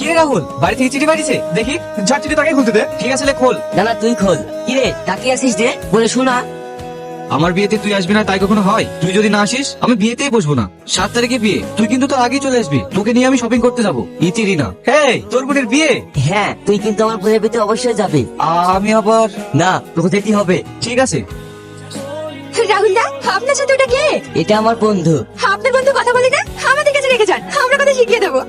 কি রে রাহুল, বাড়ি থেকে চিঠি পাঠিয়েছে? দেখি। যা চিঠি তাকে খুলতে দে। ঠিক আছে, খোল। না না তুই খোল। কিরে তাকিয়ে আসিস যে, বলে শোনা। আমার বিয়েতে তুই আসবি না তাই কখনো হয়? তুই যদি না আসিস আমি বিয়েতেই বসবো না। 7 তারিখে বিয়ে, তুই কিন্তু তার আগেই চলে আসবি। তোকে নিয়ে আমি শপিং করতে যাবো। ইতিরি না। হেই, তোর বোনের বিয়ে? হ্যাঁ তুই কিন্তু আমার বোনের বিয়েতে অবশ্যই যাবি। আমি আবার? না তোকে যেতেই হবে। ঠিক আছে। রাহুল দা, আপনার সাথে ওটা কে? এটা আমার বন্ধু। আপনার বন্ধু কথা বলে না, আমাদের কাছে রেখে যান, আমরা কথা শিখিয়ে দেবো।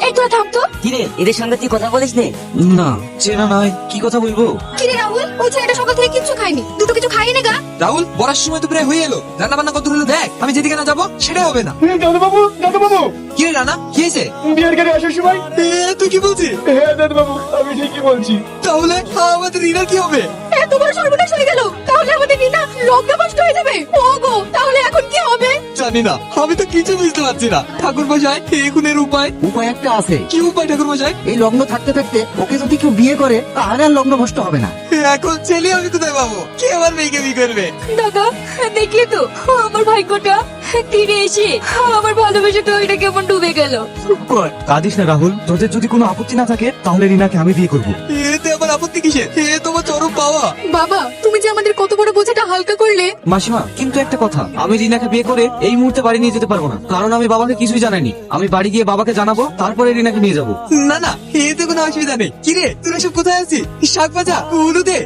এই তোরা থাম তো। কিরে এদের সঙ্গে তুই কথা বলিস নে? না, চেনা নয়, কি কথা বলবো? কিরে রাহুল, ওই ছেলেটা সকাল থেকে কিচ্ছু খায়নি, দুটো কিছু খাইনি গা। রাহুল, বলার সময় তো প্রায় হয়ে এলো। রান্না বান্না কত হলো দেখ। আমি যেদিকে না যাবো সেটাই হবে না। দাদু বাবু, দাদু বাবু, কি রে রানা, কি হয়েছে? বিয়ের গাড়ি আসার সময়। তুই কি বলছিস? হ্যাঁ দাদু বাবু, আমি ঠিকই বলছি। তাহলে আমাদের রিনার কি হবে? এত বড় সর্বনাশ হয়ে গেল, তাহলে আমাদের নিনা লগ্নভ্রষ্ট হয়ে যাবে। ওগো, তাহলে এখন কি হবে? জানি না, আমি তো কিছু বুঝতে পারছি না। ঠাকুর মশাই, এখন এর উপায়? উপায় একটা আছে। কি উপায় ঠাকুর মশাই? এই লগ্ন থাকতে থাকতে ওকে যদি কেউ বিয়ে করে তাহলে আর লগ্ন ভ্রষ্ট হবে না। এখন ছেলে আমি কোথায় পাবো? কে আমার মেয়েকে বিয়ে করবে? দাদা, দেখলে তো আমার ভাগ্যটা তীরে এসে আমার ভালোবাসাটা ওইটা কেমন ডুবে গেল। কাঁদিস না রাহুল, তোদের যদি কোনো আপত্তি না থাকে তাহলে রিনাকে আমি বিয়ে করবো। এতে আমার আপত্তি কিসে? এ তোমার চরম পাওয়া। বাবা, তুমি যে আমাদের কত বড় বোঝাটা হালকা করলে। মাসিমা, কিন্তু একটা কথা, আমি রিনাকে বিয়ে করে এই মুহূর্তে বাড়ি নিয়ে যেতে পারবো না, কারণ আমি বাবাকে কিছুই জানাইনি। আমি বাড়ি গিয়ে বাবাকে জানাবো, তারপরে রিনাকে নিয়ে যাবো। না না, এতে কোনো অসুবিধা নেই। কিরে, তোরা সব কোথায় আছিস? শাক ভাজা, উলু দে।